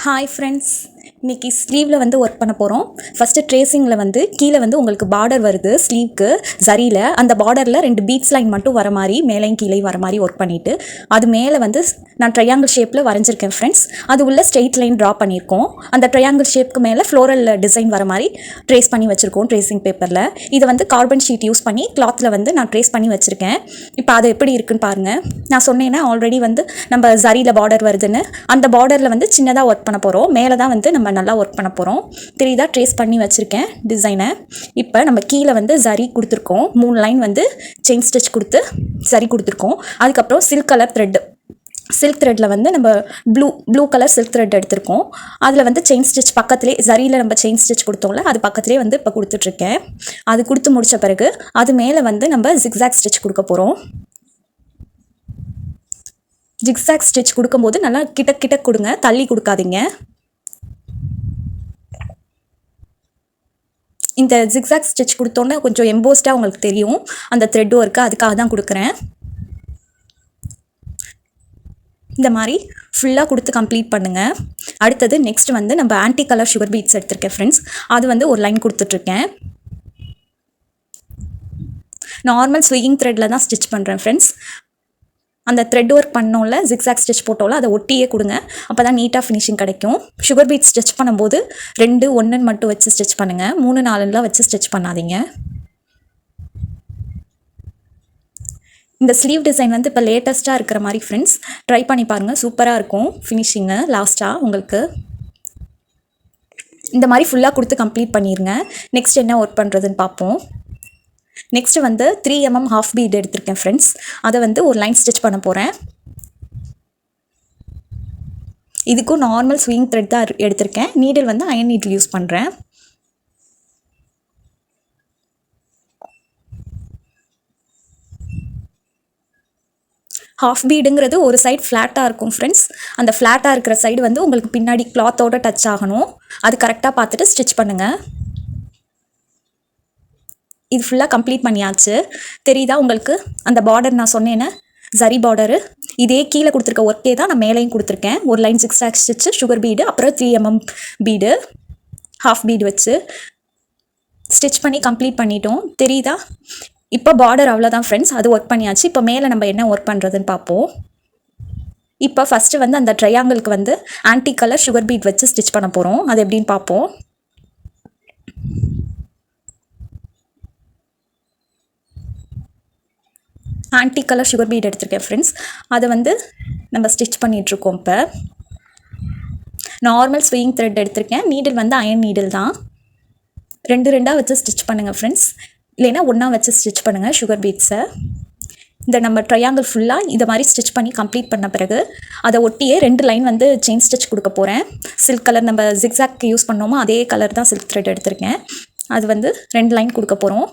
Hi friends, இன்னைக்கு ஸ்லீவில் வந்து work பண்ண போகிறோம். ஃபஸ்ட்டு ட்ரேசிங்கில் வந்து கீழே வந்து உங்களுக்கு பார்டர் வருது ஸ்லீவ்க்கு சரியில். அந்த பார்டரில் 2 பீட்ஸ் லைன் மட்டும் வர மாதிரி மேலையும் கீழே வர மாதிரி ஒர்க் பண்ணிவிட்டு அது மேலே வந்து நான் ட்ரையாங்கிள் ஷேப்பில் வரைஞ்சிருக்கேன் ஃப்ரெண்ட்ஸ். அது உள்ள ஸ்ட்ரெயிட் லைன் ட்ரா பண்ணியிருக்கோம். அந்த ட்ரையாங்கிள் ஷேப்புக்கு மேலே ஃப்ளோரல் டிசைன் வர மாதிரி ட்ரேஸ் பண்ணி வச்சுருக்கோம் ட்ரேசிங் பேப்பரில். இதை வந்து கார்பன் ஷீட் யூஸ் பண்ணி கிளாத்தில் வந்து நான் ட்ரேஸ் பண்ணி வச்சுருக்கேன். இப்போ அது எப்படி இருக்குன்னு பாருங்கள். நான் சொன்னேன்னா ஆல்ரெடி வந்து நம்ம சரியில் பார்டர் வருதுன்னு, அந்த பார்டரில் வந்து சின்னதாக ஒர்க் பண்ண போகிறோம். மேலே தான் வந்து நம்ம நல்லா ஒர்க் பண்ண போகிறோம். தெரியுதா, ட்ரேஸ் பண்ணி வச்சுருக்கேன் டிசைனை. இப்போ நம்ம கீழே வந்து சரி கொடுத்துருக்கோம். 3 லைன் வந்து செயின் ஸ்டிச் கொடுத்து சரி கொடுத்துருக்கோம். அதுக்கப்புறம் சில்க் கலர் த்ரெட்டு, சில்க் த்ரெட்டில் வந்து நம்ம ப்ளூ கலர் சில்க் த்ரெட் எடுத்திருக்கோம். அதில் வந்து செயின் ஸ்டிச் பக்கத்துலேயே சரியில் நம்ம செயின் ஸ்டிச் கொடுத்தோம்ல, அது பக்கத்துலேயே வந்து இப்போ கொடுத்துட்ருக்கேன். அது கொடுத்து முடித்த பிறகு அது மேலே வந்து நம்ம ஜிக்ஸாக் ஸ்டிச் கொடுக்க போகிறோம். ஜிக்ஸாக் ஸ்டிச் கொடுக்கும்போது நல்லா கிட்ட கொடுங்க, தள்ளி கொடுக்காதீங்க. இந்த ஜிக்ஸாக் ஸ்டிச் கொடுத்தோன்னே கொஞ்சம் எம்போஸ்டாக உங்களுக்கு தெரியும் அந்த த்ரெட் ஒர்க்கு, அதுக்காக தான் கொடுக்குறேன். இந்த மாதிரி ஃபுல்லாக கொடுத்து கம்ப்ளீட் பண்ணுங்கள். அடுத்தது நெக்ஸ்ட் வந்து நம்ம ஆன்டி கலர் சுகர் பீட்ஸ் எடுத்திருக்கேன் ஃப்ரெண்ட்ஸ். அது வந்து ஒரு லைன் கொடுத்துட்ருக்கேன். நார்மல் ஸ்விங்கிங் த்ரெட்டில் தான் ஸ்டிச் பண்ணுறேன் ஃப்ரெண்ட்ஸ். அந்த த்ரெட் ஒர்க் பண்ணோம்ல, ஜிக்ஸாக் ஸ்டிச் போட்டோம்ல, அதை ஒட்டியே கொடுங்க. அப்போ தான் நீட்டாக ஃபினிஷிங் கிடைக்கும். சுகர் பீட் ஸ்டிச் பண்ணும்போது 2, 1 மட்டும் வச்சு ஸ்டிச் பண்ணுங்கள். 3, 4 வச்சு ஸ்டிச் பண்ணாதீங்க. இந்த ஸ்லீவ் டிசைன் வந்து இப்போ லேட்டஸ்ட்டாக இருக்கிற மாதிரி ஃப்ரெண்ட்ஸ், ட்ரை பண்ணி பாருங்கள். சூப்பராக இருக்கும் ஃபினிஷிங்கு லாஸ்ட்டாக உங்களுக்கு. இந்த மாதிரி ஃபுல்லாக கொடுத்து கம்ப்ளீட் பண்ணிடுங்க. நெக்ஸ்ட் என்ன ஒர்க் பண்ணுறதுன்னு பார்ப்போம். நெக்ஸ்ட்டு வந்து 3 mm ஹாஃப் பீட் எடுத்திருக்கேன் ஃப்ரெண்ட்ஸ். அதை வந்து ஒரு லைன் ஸ்டிச் பண்ண போகிறேன். இதுக்கும் நார்மல் ஸ்விங் த்ரெட் தான் எடுத்திருக்கேன். நீடில் வந்து அயன் நீடில் யூஸ் பண்ணுறேன். ஹாஃப் பீடுங்கிறது ஒரு சைடு ஃப்ளாட்டாக இருக்கும் ஃப்ரெண்ட்ஸ். அந்த ஃப்ளாட்டாக இருக்கிற சைடு வந்து உங்களுக்கு பின்னாடி கிளாத்தோட டச் ஆகணும். அது கரெக்டாக பார்த்துட்டு ஸ்டிச் பண்ணுங்கள். இது ஃபுல்லாக கம்ப்ளீட் பண்ணியாச்சு. தெரியுதா உங்களுக்கு அந்த பார்டர் நான் சொன்னேன்னு, சரி பார்டரு. இதே கீழே கொடுத்துருக்க ஒர்க்கே தான் நான் மேலேயும் கொடுத்துருக்கேன். ஒரு line zigzag stitch, sugar bead, அப்புறம் 3 mm பீடு, ஹாஃப் பீடு வச்சு ஸ்டிச் பண்ணி கம்ப்ளீட் பண்ணிட்டோம். தெரியுதா? இப்போ பார்டர் அவ்வளோதான் ஃப்ரெண்ட்ஸ், அது ஒர்க் பண்ணியாச்சு. இப்போ மேலே நம்ம என்ன ஒர்க் பண்ணுறதுன்னு பார்ப்போம். இப்போ ஃபஸ்ட்டு வந்து அந்த ட்ரையாங்கிளுக்கு வந்து ஆன்டி கலர் சுகர் பீட் வச்சு ஸ்டிச் பண்ண போகிறோம். அது எப்படின்னு பார்ப்போம். ஆன்டி கலர் சுகர் பீட் எடுத்திருக்கேன் ஃப்ரெண்ட்ஸ். அதை வந்து நம்ம ஸ்டிச் பண்ணிகிட்ருக்கோம். இப்போ நார்மல் ஸ்விங் த்ரெட் எடுத்திருக்கேன். நீடில் வந்து அயன் நீடில் தான். 2 வச்சு ஸ்டிச் பண்ணுங்கள் ஃப்ரெண்ட்ஸ், இல்லைன்னா ஒன்றா வச்சு ஸ்டிச் பண்ணுங்கள் சுகர் பீட்ஸை. இந்த நம்ம ட்ரையாங்கிள் ஃபுல்லாக இதை மாதிரி ஸ்டிச் பண்ணி கம்ப்ளீட் பண்ண பிறகு அதை ஒட்டியே 2 லைன் வந்து செயின் ஸ்டிச் கொடுக்க போகிறேன். சில்க் கலர் நம்ம ஜிக்ஸாக் யூஸ் பண்ணோமோ அதே கலர் தான் சில்க் த்ரெட் எடுத்திருக்கேன். அது வந்து 2 லைன் கொடுக்க போகிறோம்.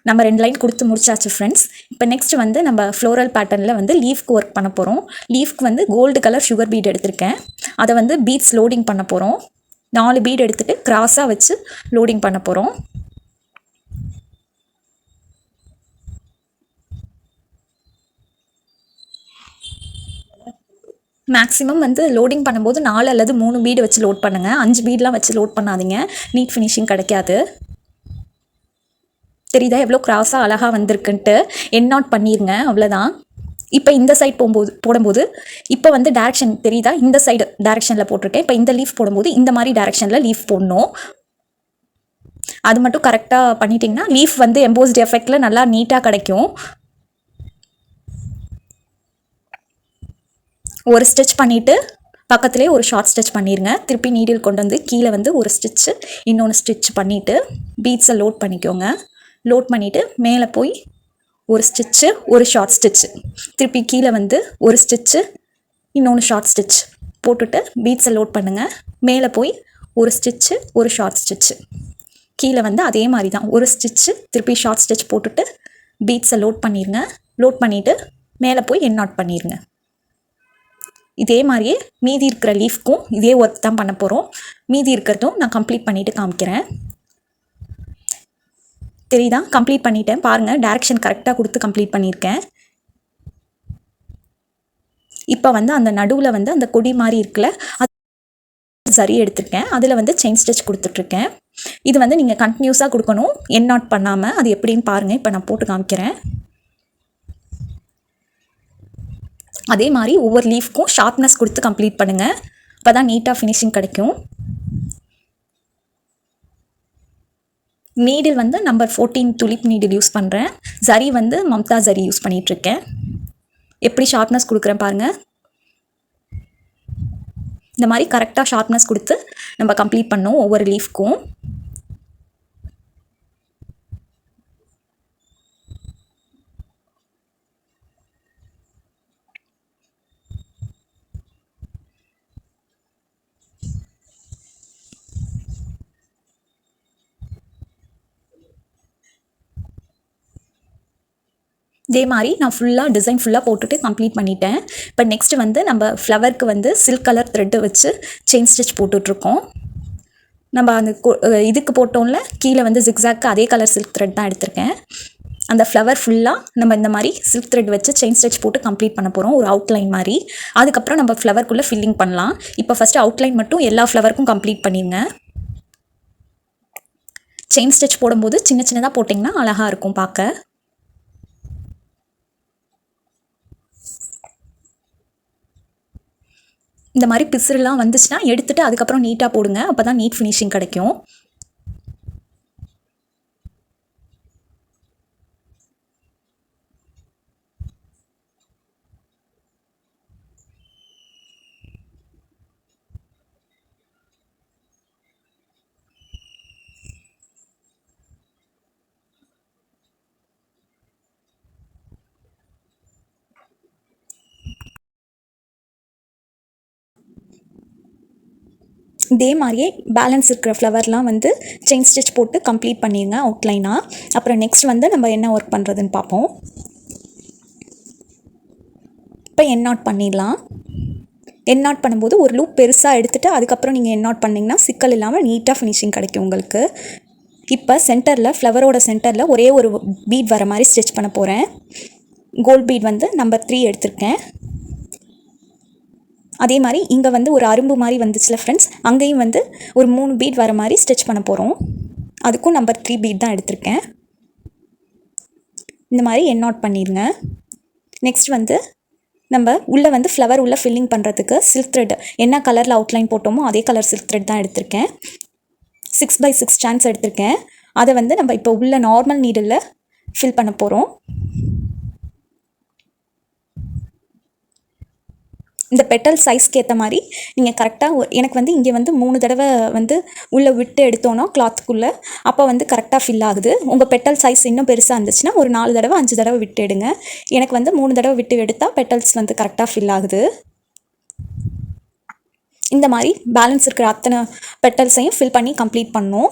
நம்ம 2 லைன் கொடுத்து முடிச்சாச்சு ஃப்ரெண்ட்ஸ். இப்போ நெக்ஸ்ட் வந்து நம்ம ஃப்ளோரல் பேட்டர்னில் வந்து லீஃப்க்கு ஒர்க் பண்ண போகிறோம். லீஃப்க்கு வந்து கோல்டு கலர் சுகர் பீட் எடுத்திருக்கேன். அதை வந்து பீட்ஸ் லோடிங் பண்ண போகிறோம். 4 பீட் எடுத்துகிட்டு கிராஸாக வச்சு லோடிங் பண்ண போகிறோம். மேக்ஸிமம் வந்து லோடிங் பண்ணும்போது 4 அல்லது 3 பீடு வச்சு லோட் பண்ணுங்கள். 5 பீட்லாம் வச்சு லோட் பண்ணாதீங்க, நீட் ஃபினிஷிங் கிடைக்காது. தெரியுதா எவ்வளோ கிராஸாக அழகாக வந்திருக்குன்ட்டு? என் நாட் பண்ணிடுங்க, அவ்வளோதான். இப்போ இந்த சைட் போடும்போது இப்போ வந்து டேரெக்ஷன் தெரியுதா, இந்த சைடு டேரெக்ஷனில் போட்டிருக்கேன். இப்போ இந்த லீஃப் போடும்போது இந்த மாதிரி டேரெக்ஷனில் லீஃப் போடணும். அது மட்டும் கரெக்டாக பண்ணிட்டீங்கன்னா லீஃப் வந்து எம்போஸ்ட் எஃபெக்டில் நல்லா நீட்டாக கிடைக்கும். ஒரு ஸ்டிச் பண்ணிவிட்டு பக்கத்துலேயே ஒரு ஷார்ட் ஸ்டிச் பண்ணிடுங்க. திருப்பி நீடில் கொண்டு வந்து கீழே வந்து ஒரு ஸ்டிச்சு, இன்னொன்று ஸ்டிச் பண்ணிவிட்டு பீட்ஸை லோட் பண்ணிக்கோங்க. லோட் பண்ணிவிட்டு மேலே போய் ஒரு ஸ்டிச்சு, ஒரு ஷார்ட் ஸ்டிச்சு, திருப்பி கீழே வந்து ஒரு ஸ்டிச்சு, இன்னொன்று ஷார்ட் ஸ்டிச் போட்டுட்டு பீட்ஸை லோட் பண்ணுங்கள். மேலே போய் ஒரு ஸ்டிச்சு, ஒரு ஷார்ட் ஸ்டிச்சு, கீழே வந்து அதே மாதிரி தான் ஒரு ஸ்டிச்சு, திருப்பி ஷார்ட் ஸ்டிச் போட்டுட்டு பீட்ஸை லோட் பண்ணிடுங்க. லோட் பண்ணிவிட்டு மேலே போய் என் நாட் பண்ணிடுங்க. இதே மாதிரியே மீதி இருக்கிற லீஃப்க்கும் இதே ஒர்க் தான் பண்ண போகிறோம். மீதி இருக்கிறதும் நான் கம்ப்ளீட் பண்ணிவிட்டு காமிக்கிறேன். தெரியுதா, கம்ப்ளீட் பண்ணிட்டேன் பாருங்கள். டேரெக்ஷன் கரெக்டாக கொடுத்து கம்ப்ளீட் பண்ணியிருக்கேன். இப்போ வந்து அந்த நடுவில் வந்து அந்த கொடி மாதிரி இருக்குல்ல, சரி எடுத்திருக்கேன். அதில் வந்து செயின் ஸ்டிச் கொடுத்துட்ருக்கேன். இது வந்து நீங்கள் கண்டினியூஸாக கொடுக்கணும், என் நாட் பண்ணாமல். அது எப்படின்னு பாருங்கள், இப்போ நான் போட்டு காமிக்கிறேன். அதே மாதிரி ஒவ்வொரு லீஃப்க்கும் ஷார்ப்னஸ் கொடுத்து கம்ப்ளீட் பண்ணுங்கள், அப்போ தான் நீட்டாக ஃபினிஷிங் கிடைக்கும். நீடில் வந்து நம்பர் 14 துலிப் நீடில் யூஸ் பண்ணுறேன். ஜரி வந்து மம்தா ஜரி யூஸ் பண்ணிகிட்ருக்கேன். எப்படி ஷார்ப்னஸ் கொடுக்குறேன் பாருங்கள். இந்த மாதிரி கரெக்டாக ஷார்ப்னஸ் கொடுத்து நம்ம கம்ப்ளீட் பண்ணோம் ஒவ்வொரு லீஃப்க்கும். இதே மாதிரி நான் ஃபுல்லாக டிசைன் ஃபுல்லாக போட்டுட்டு கம்ப்ளீட் பண்ணிட்டேன். இப்போ நெக்ஸ்ட்டு வந்து நம்ம ஃப்ளவருக்கு வந்து சில்க் கலர் த்ரெட்டு வச்சு செயின் ஸ்டிச் போட்டுட்ருக்கோம். நம்ம அந்த இதுக்கு போட்டோம்ல கீழே வந்து ஜிக்ஸாக்கு அதே கலர் சில்க் த்ரெட் தான் எடுத்திருக்கேன். அந்த ஃப்ளவர் ஃபுல்லாக நம்ம இந்த மாதிரி சில்க் த்ரெட் வச்சு செயின் ஸ்டிச் போட்டு கம்ப்ளீட் பண்ண போகிறோம், ஒரு அவுட்லைன் மாதிரி. அதுக்கப்புறம் நம்ம ஃப்ளவருக்குள்ளே ஃபில்லிங் பண்ணலாம். இப்போ ஃபஸ்ட்டு அவுட்லைன் மட்டும் எல்லா ஃப்ளவருக்கும் கம்ப்ளீட் பண்ணிடுங்க. செயின் ஸ்டிச் போடும்போது சின்ன சின்னதாக போட்டிங்கன்னா அழகாக இருக்கும் பார்க்க. இந்த மாதிரி பிசுறுலாம் வந்துச்சுன்னா எடுத்துகிட்டு அதுக்கப்புறம் நீட்டாக போடுங்க, அப்போ தான் நீட் ஃபினிஷிங் கிடைக்கும். இதே மாதிரியே பேலன்ஸ் இருக்கிற ஃப்ளவர்லாம் வந்து செயின் ஸ்டிச் போட்டு கம்ப்ளீட் பண்ணிடுங்க அவுட்லைனாக. அப்புறம் நெக்ஸ்ட் வந்து நம்ம என்ன ஒர்க் பண்ணுறதுன்னு பார்ப்போம். இப்போ என் நாட் பண்ணிடலாம். என் நாட் பண்ணும்போது ஒரு லூப் பெருசாக எடுத்துகிட்டு அதுக்கப்புறம் நீங்கள் என் நாட் பண்ணிங்கன்னா சிக்கல் இல்லாமல் நீட்டாக ஃபினிஷிங் கிடைக்கும் உங்களுக்கு. இப்போ சென்டரில் ஃப்ளவரோட சென்டரில் ஒரே ஒரு பீட் வர மாதிரி ஸ்டிச் பண்ண போகிறேன். கோல்ட் பீட் வந்து நம்பர் 3 எடுத்திருக்கேன். அதே மாதிரி இங்கே வந்து ஒரு அரும்பு மாதிரி வந்துச்சுல ஃப்ரெண்ட்ஸ், அங்கேயும் வந்து ஒரு 3 பீட் வர மாதிரி ஸ்டிச் பண்ண போகிறோம். அதுக்கும் நம்பர் 3 பீட் தான் எடுத்திருக்கேன். இந்த மாதிரி என் நாட் பண்ணிடுங்க. நெக்ஸ்ட் வந்து நம்ம உள்ளே வந்து ஃப்ளவர் உள்ளே ஃபில்லிங் பண்ணுறதுக்கு சில்க் த்ரெட் என்ன கலரில் அவுட்லைன் போட்டோமோ அதே கலர் சில்க் த்ரெட் தான் எடுத்திருக்கேன். 6x6 சான்ஸ் எடுத்திருக்கேன். அதை வந்து நம்ம இப்போ உள்ள நார்மல் நீடில் ஃபில் பண்ண போகிறோம். இந்த பெட்டல் சைஸ்க்கு ஏற்ற மாதிரி நீங்கள் கரெக்டாக எனக்கு வந்து இங்கே வந்து 3 தடவை வந்து உள்ளே விட்டு எடுத்தோன்னா கிளாத்துக்குள்ளே அப்போ வந்து கரெக்டாக ஃபில் ஆகுது. உங்கள் பெட்டல் சைஸ் இன்னும் பெருசாக இருந்துச்சுன்னா ஒரு 4 தடவை 5 தடவை விட்டு எடுங்க. எனக்கு வந்து 3 தடவை விட்டு எடுத்தால் பெட்டல்ஸ் வந்து கரெக்டாக ஃபில் ஆகுது. இந்த மாதிரி பேலன்ஸ் இருக்கிற அத்தனை பெட்டல்ஸையும் ஃபில் பண்ணி கம்ப்ளீட் பண்ணோம்.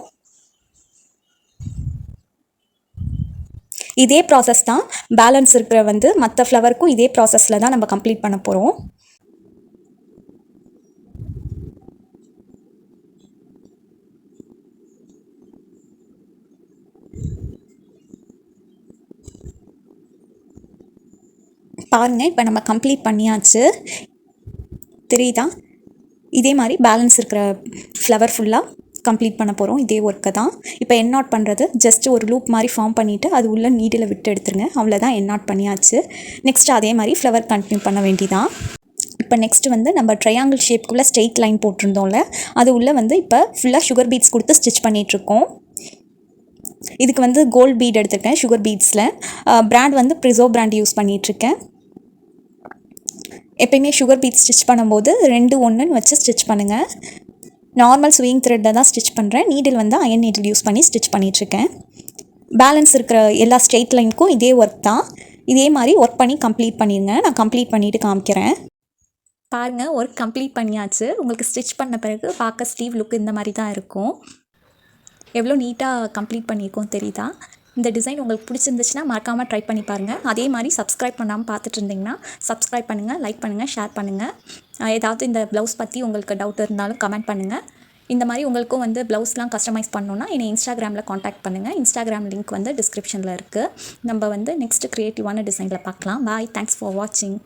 இதே ப்ராசஸ் தான் பேலன்ஸ் இருக்கிற வந்து மற்ற ஃப்ளவருக்கும் இதே ப்ராசஸில் தான் நம்ம கம்ப்ளீட் பண்ண போகிறோம். பாருங்கள், இப்போ நம்ம கம்ப்ளீட் பண்ணியாச்சு, தெரியுதா? இதே மாதிரி பேலன்ஸ் இருக்கிற ஃப்ளவர் ஃபுல்லாக கம்ப்ளீட் பண்ண போகிறோம். இதே ஒர்க்கை தான் இப்போ என் நாட் பண்ணுறது. ஜஸ்ட் ஒரு லூப் மாதிரி ஃபார்ம் பண்ணிவிட்டு அது உள்ள நீடில் விட்டு எடுத்துருங்க, அவ்வளோதான். என் நாட் பண்ணியாச்சு. நெக்ஸ்ட் அதே மாதிரி ஃப்ளவர் கண்டினியூ பண்ண வேண்டியதான். இப்போ நெக்ஸ்ட் வந்து நம்ம ட்ரையாங்கிள் ஷேப்புக்குள்ளே ஸ்ட்ரெயிட் லைன் போட்டிருந்தோம்ல, அது உள்ளே வந்து இப்போ ஃபுல்லாக சுகர் பீட்ஸ் கொடுத்து ஸ்டிச் பண்ணிகிட்ருக்கோம். இதுக்கு வந்து கோல்ட் பீட் எடுத்திருக்கேன் சுகர் பீட்ஸில். பிராண்ட் வந்து ப்ரிசோ பிராண்ட் யூஸ் பண்ணிகிட்ருக்கேன். எப்பயுமே சுகர் பீட் ஸ்டிச் பண்ணும்போது 2 1ன்னு வச்சு ஸ்டிச் பண்ணுங்கள். நார்மல் ஸ்விங் த்ரெட்டை தான் ஸ்டிச் பண்ணுறேன். நீடில் வந்து அயன் நீடில் யூஸ் பண்ணி ஸ்டிச் பண்ணிகிட்ருக்கேன். பேலன்ஸ் இருக்கிற எல்லா ஸ்ட்ரெயிட் லைனுக்கும் இதே ஒர்க் தான். இதே மாதிரி ஒர்க் பண்ணி கம்ப்ளீட் பண்ணிடுங்க. நான் கம்ப்ளீட் பண்ணிவிட்டு காமிக்கிறேன். பாருங்கள், ஒர்க் கம்ப்ளீட் பண்ணியாச்சு. உங்களுக்கு ஸ்டிச் பண்ண பிறகு பார்க்க ஸ்லீவ் லுக் இந்த மாதிரி தான் இருக்கும். எவ்வளோ நீட்டாக கம்ப்ளீட் பண்ணியிருக்கோம் தெரியுதா? இந்த டிசைன் உங்களுக்கு பிடிச்சிருந்துச்சுன்னா மறக்காமல் ட்ரை பண்ணி பாருங்கள். அதே மாதிரி சப்ஸ்கிரைப் பண்ணாமல் பார்த்துட்டு இருந்தீங்கன்னா சப்ஸ்கிரைப் பண்ணுங்கள், லைக் பண்ணுங்கள், ஷேர் பண்ணுங்கள். ஏதாவது இந்த ப்ளவுஸ் பற்றி உங்களுக்கு டவுட் இருந்தாலும் கமெண்ட் பண்ணுங்கள். இந்த மாதிரி உங்களுக்கும் வந்து ப்ளவுஸ்லாம் கஸ்டமைஸ் பண்ணணுன்னா என்னை இன்ஸ்டாகிராமில் காண்டாக்ட் பண்ணுங்கள். இன்ஸ்டாகிராம் லிங்க் வந்து டிஸ்கிரிப்ஷனில் இருக்குது. நம்ம வந்து நெக்ஸ்ட்டு க்ரியேட்டிவான டிசைனில் பார்க்கலாம். பாய், தேங்க்ஸ் ஃபார் வாட்சிங்.